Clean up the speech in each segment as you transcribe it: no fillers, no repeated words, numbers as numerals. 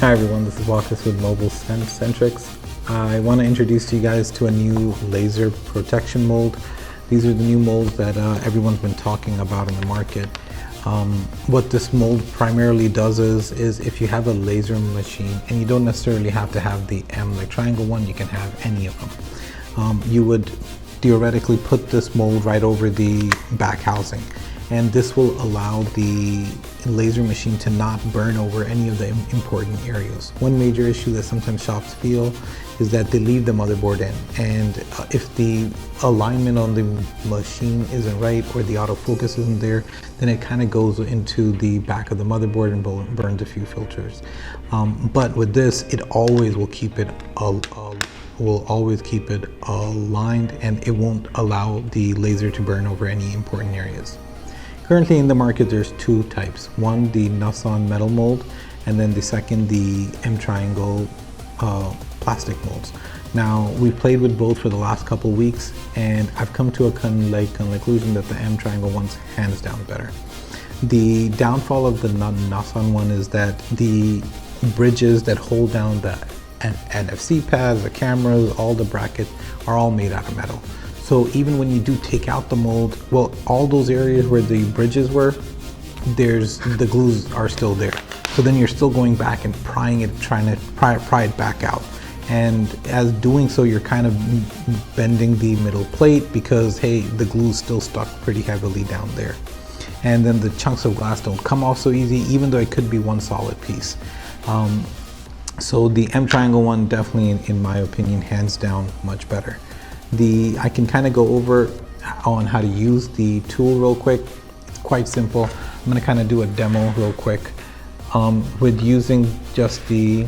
Hi everyone, this is Marcus with MobileSentrix. I want to introduce to you guys to a new laser protection mold. These are the new molds that everyone's been talking about in the market. What this mold primarily does is if you have a laser machine, and you don't necessarily have to have the M-Triangel one, you can have any of them. You would theoretically put this mold right over the back housing, and this will allow the laser machine to not burn over any of the important areas. One major issue that sometimes shops feel is that they leave the motherboard in, and if the alignment on the machine isn't right or the autofocus isn't there, then it kind of goes into the back of the motherboard and burns a few filters. But with this, it always will keep it aligned, and it won't allow the laser to burn over any important areas. Currently in the market, there's two types. One, the Machine metal mold, and then the second, the M-Triangel plastic molds. Now, we've played with both for the last couple weeks, and I've come to a conclusion that the M-Triangel one's hands down better. The downfall of the Machine one is that the bridges that hold down the NFC pads, the cameras, all the brackets are all made out of metal. So even when you do take out the mold, well, all those areas where the bridges were, the glues are still there. So then you're still going back and prying it, trying to pry it back out. And as doing so, you're kind of bending the middle plate because, hey, the glue's still stuck pretty heavily down there. And then the chunks of glass don't come off so easy, even though it could be one solid piece. So the M-Triangel one definitely, in my opinion, hands down much better. I can kind of go over on how to use the tool real quick. It's quite simple. I'm going to kind of do a demo real quick with using just the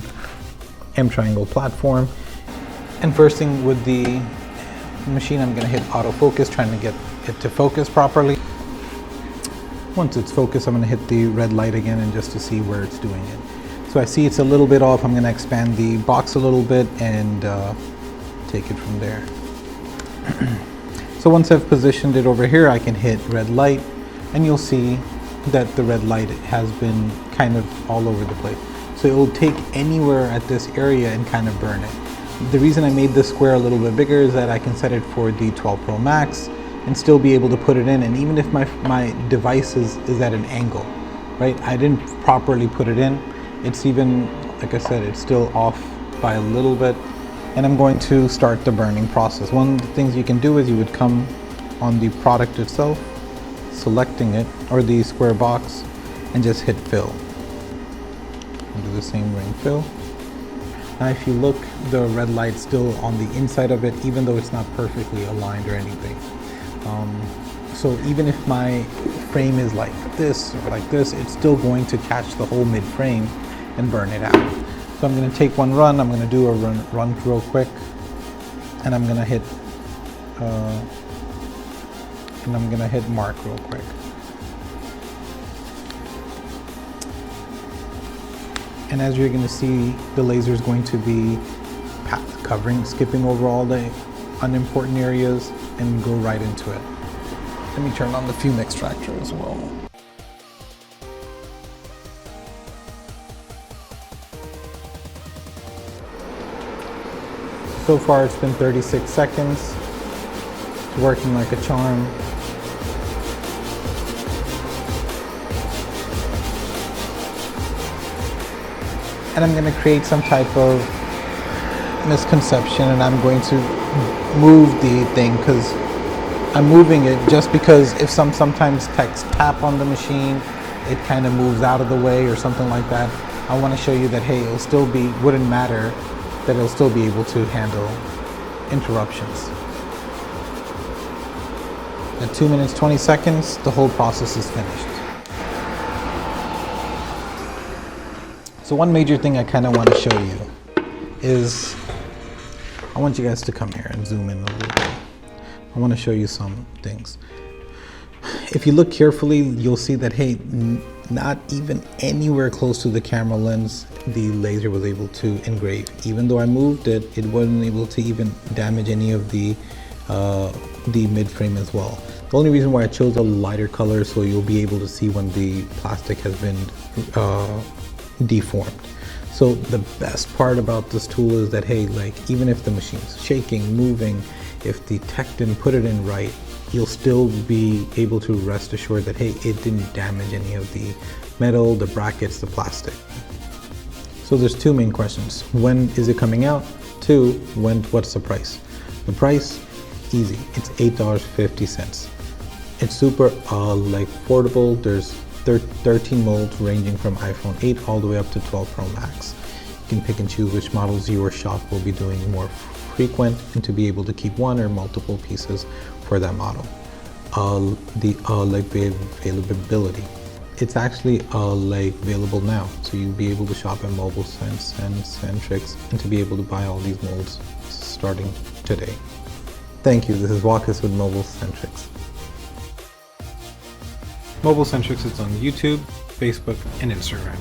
M-Triangel platform. And first thing with the machine, I'm going to hit autofocus, trying to get it to focus properly. Once it's focused, I'm going to hit the red light again, and just to see where it's doing it. So I see it's a little bit off. I'm going to expand the box a little bit and take it from there. So once I've positioned it over here, I can hit red light, and you'll see that the red light has been kind of all over the place. So it will take anywhere at this area and kind of burn it. The reason I made this square a little bit bigger is that I can set it for the 12 Pro Max and still be able to put it in. And even if my device is at an angle, right? I didn't properly put it in. It's even, like I said, it's still off by a little bit. And I'm going to start the burning process. One of the things you can do is you would come on the product itself, selecting it, or the square box, and just hit fill. And do the same ring fill. Now if you look, the red light's still on the inside of it, even though it's not perfectly aligned or anything. So even if my frame is like this or like this, it's still going to catch the whole mid frame and burn it out. So I'm going to take one run. I'm going to do a run real quick, and I'm going to hit mark real quick. And as you're going to see, the laser is going to be skipping over all the unimportant areas and go right into it. Let me turn on the fume extractor as well. So far it's been 36 seconds. It's working like a charm. And I'm going to create some type of misconception, and I'm going to move the thing, because I'm moving it just because if sometimes techs tap on the machine, it kind of moves out of the way or something like that. I want to show you that, hey, it'll still wouldn't matter, that it'll still be able to handle interruptions. At 2 minutes 20 seconds, the whole process is finished. So one major thing I kind of want to show you is, I want you guys to come here and zoom in a little bit. I want to show you some things. If you look carefully, you'll see that, hey, not even anywhere close to the camera lens, the laser was able to engrave. Even though I moved it, it wasn't able to even damage any of the mid frame as well. The only reason why I chose a lighter color, so you'll be able to see when the plastic has been deformed. So the best part about this tool is that, hey, like even if the machine's shaking, moving, if the tech didn't put it in right, you'll still be able to rest assured that, hey, it didn't damage any of the metal, the brackets, the plastic. So there's two main questions. When is it coming out? Two, what's the price? The price, easy, it's $8.50. It's super like portable. There's 13 molds ranging from iPhone 8 all the way up to 12 Pro Max. You can pick and choose which models your shop will be doing more frequent, and to be able to keep one or multiple pieces for that model. Like availability. It's actually like available now, so you'll be able to shop at MobileSentrix and to be able to buy all these molds starting today. Thank you. This is Walkus with MobileSentrix. MobileSentrix is on YouTube, Facebook, and Instagram.